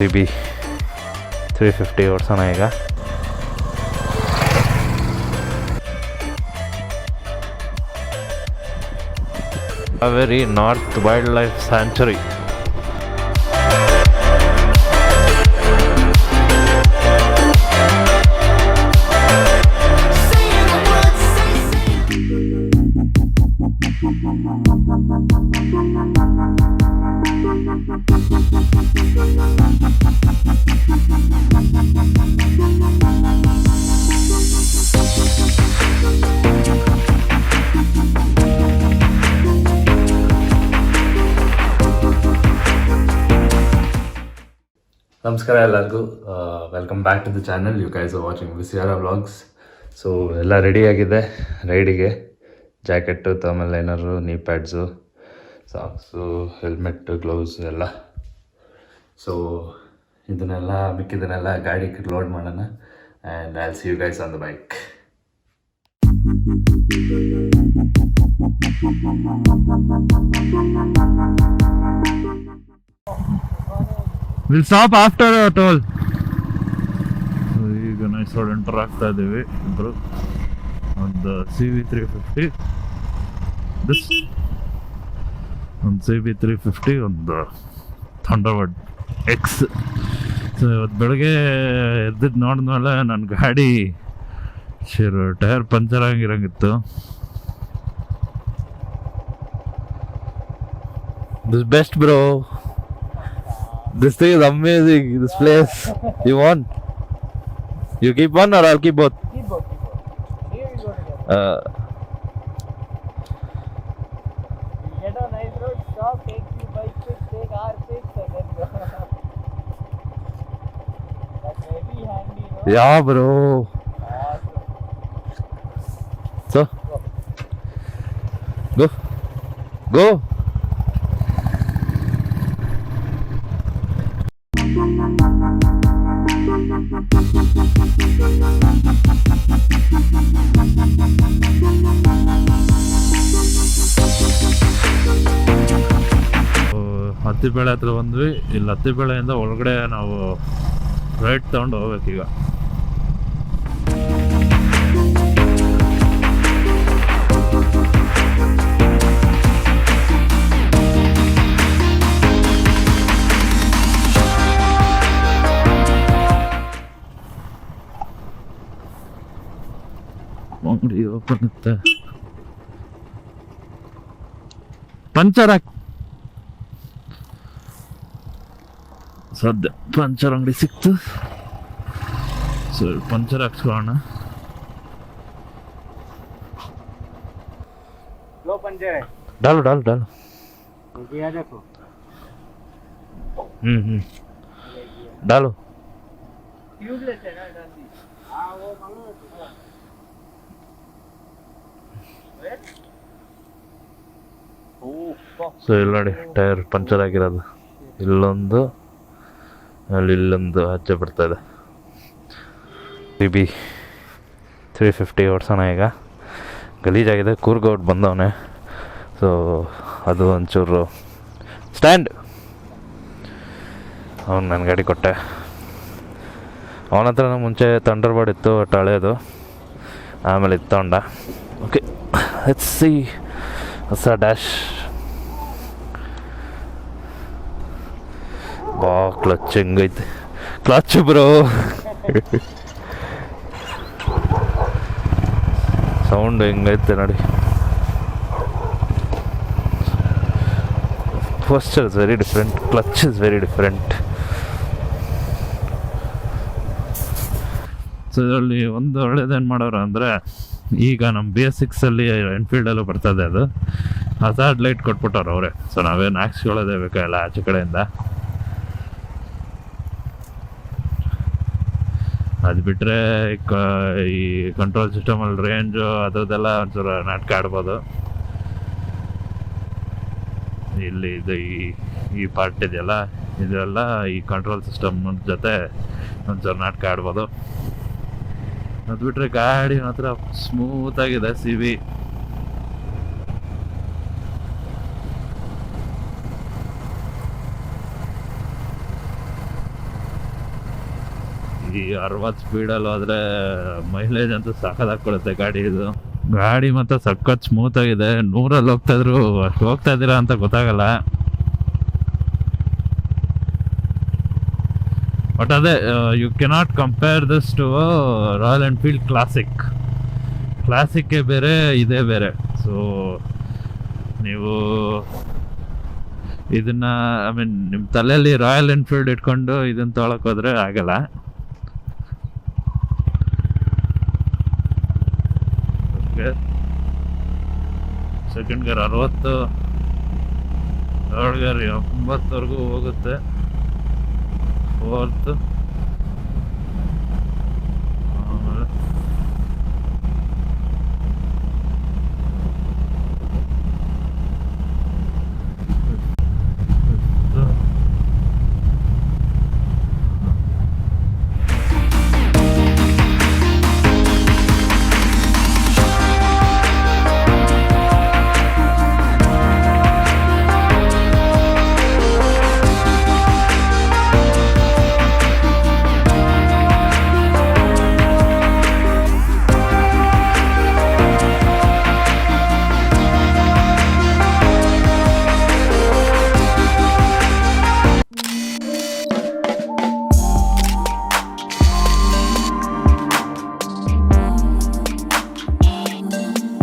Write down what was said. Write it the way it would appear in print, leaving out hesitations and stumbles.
BBG 350 ಓಡಿಸೋಣ ಈಗ. Kaveri North Wildlife Sanctuary. ನಮಸ್ಕಾರ ಎಲ್ಲರಿಗೂ, welcome back to the channel. You guys are watching ವಿಸಿಯಾರ vlogs. So ಎಲ್ಲ ರೆಡಿಯಾಗಿದೆ ರೈಡಿಗೆ. Jacket, thermal liner, knee pads, socks, helmet, gloves ಎಲ್ಲ. ಸೊ ಇದನ್ನೆಲ್ಲ ಮಿಕ್ಕಿದನ್ನೆಲ್ಲ ಗಾಡಿಗೆ ಲೋಡ್ ಮಾಡೋಣ. And I will see you guys on the bike. We'll stop after the toll. ಈಗ ನೈಸ್ ರೋಡ್ ಎಂಟರ್ ಆಗ್ತಾ ಇದ್ದೀವಿ ಇಬ್ಬರು. ಒಂದು CB350, ಒಂದು CB350, ಒಂದು ಥಂಡರ್ಬರ್ಡ್ X. ಸೊ ಇವತ್ತು ಬೆಳಗ್ಗೆ ಎದ್ದಿದ್ದು ನೋಡಿದ್ಮೇಲೆ ನನ್ನ ಗಾಡಿ ಟೈರ್ ಪಂಚರ್ ಆಗಿರಂಗಿತ್ತು. This best bro. This thing is amazing, this place. You want? You keep one or I'll keep both? Keep both. Here we go together. We get on nice road, stop, take few bike pics, take our pics and then go. That's very handy, no? Yeah, bro. Awesome. So? Go. Go. ಹತ್ತಿಬೇಳೆ ಹತ್ರ ಬಂದ್ವಿ. ಇಲ್ಲಿ ಹತ್ತಿಬೇಳೆಯಿಂದ ಒಳಗಡೆ ನಾವು right ತಗೊಂಡು ಹೋಗ್ಬೇಕೀಗ. ಅಂಗಡಿ open ಇರುತ್ತೆ. Puncture ಸದ್ಯ puncture ಅಂಗಡಿ ಸಿಕ್ತು. ಸೊ ಪಂಚರ್ ಹಾಕ್ಸ್ಕೊಳ್ಳೋಣ. लो पंचर है, डालो डालो डालो. ये देखो. डालो. ट्यूबलेस है ना डाली. हाँ वो मालूम है. ಸೊ ಇಲ್ಲಿ ನೋಡಿ ಟೈರ್ ಪಂಚರ್ ಆಗಿರೋದು. ಇಲ್ಲೊಂದು, ಅಲ್ಲಿ ಇಲ್ಲೊಂದು ಆಚೆ ಬರ್ತಾ ಇದೆ. BBG 350 ಓಡಿಸೋಣ ಈಗ. ಗಲೀಜಾಗಿದೆ. ಕೂರ್ಗೌಟ್ ಬಂದವನೆ. ಸೊ ಅದು ಒಂಚೂರು ಸ್ಟ್ಯಾಂಡ್ ಅವ್ನು ನನ್ನ ಗಾಡಿ ಕೊಟ್ಟೆ. ಅವನ ಹತ್ರ ಮುಂಚೆ ಥಂಡರ್ಬರ್ಡ್ ಇತ್ತು, ಒಟ್ಟು ಹಳೇದು. ಆಮೇಲೆ ಇದು ತಗೊಂಡ. ಓಕೆ, ಲೆಟ್ಸ್ ಸಿ ಹೊಸ ಡ್ಯಾಶ್. ಬಾ ಕ್ಲಚ್ ಹೆಂಗೈತೆ. Clutch bro. ಸೌಂಡ್ ಹೆಂಗೈತೆ ನೋಡಿ. posture is very different, clutch is very different. So ಇದರಲ್ಲಿ ಒಂದು ಒಳ್ಳೇದೇನು ಮಾಡೋರು ಅಂದರೆ, ಈಗ ನಮ್ಮ BS6 ಅಲ್ಲಿ ಎನ್ಫೀಲ್ಡಲ್ಲೂ ಬರ್ತದೆ ಅದು, ಹಜಾರ್ಡ್ ಲೈಟ್ ಕೊಟ್ಬಿಟ್ಟವ್ರು ಅವರೇ. ಸೊ ನಾವೇನು ಹಾಕ್ಸ್ಕೊಳ್ಳೋದೇ ಬೇಕಾಗಿಲ್ಲ ಆಚೆ ಕಡೆಯಿಂದ. ಅದು ಬಿಟ್ಟರೆ ಈ ಕಂಟ್ರೋಲ್ ಸಿಸ್ಟಮಲ್ಲಿ ರೇಂಜು ಅದ್ರದ್ದೆಲ್ಲ ಒಂಚೂರು ನಾಟಕ ಆಡ್ಬೋದು. ಇಲ್ಲಿ ಇದು ಈ ಪಾರ್ಟ್ ಇದೆಯಲ್ಲ, ಇದೆಲ್ಲ ಈ ಕಂಟ್ರೋಲ್ ಸಿಸ್ಟಮ್ ಜೊತೆ ಒಂಚೂರು ನಾಟಕ ಆಡ್ಬೋದು. ಅದು ಬಿಟ್ಟರೆ ಗಾಡಿ ಮಾತ್ರ ಸ್ಮೂತಾಗಿದೆ. CB ಈ 60 ಸ್ಪೀಡಲ್ಲಿ ಹೋದರೆ ಮೈಲೇಜ್ ಅಂತೂ ಸಖತ್ತಾಗಿ ಕೊಡುತ್ತೆ ಗಾಡಿ ಇದು. ಗಾಡಿ ಮಾತ್ರ ಸಖತ್ ಸ್ಮೂತ್ ಆಗಿದೆ. 100ಅಲ್ಲಿ ಹೋಗ್ತಾಯಿದ್ರು ಅಷ್ಟು ಹೋಗ್ತಾ ಇದ್ದೀರಾ ಅಂತ ಗೊತ್ತಾಗಲ್ಲ. ಬಟ್ ಅದೇ you cannot compare this to Royal Enfield ಕ್ಲಾಸಿಕ್ಕೇ ಬೇರೆ, ಇದೇ ಬೇರೆ. ಸೊ ನೀವು ಇದನ್ನ ಐ ಮೀನ್ ನಿಮ್ಮ ತಲೆಯಲ್ಲಿ ರಾಯಲ್ ಎನ್ಫೀಲ್ಡ್ ಇಟ್ಕೊಂಡು ಇದನ್ನ ತೊಗೊಳಕ್ ಹೋದ್ರೆ ಆಗಲ್ಲ. ಸೆಕೆಂಡ್ ಗೇರ್ 60, ಥರ್ಡ್ ಗೇರ್ 80ವರೆಗೂ ಹೋಗುತ್ತೆ. ಫೋರ್ತ್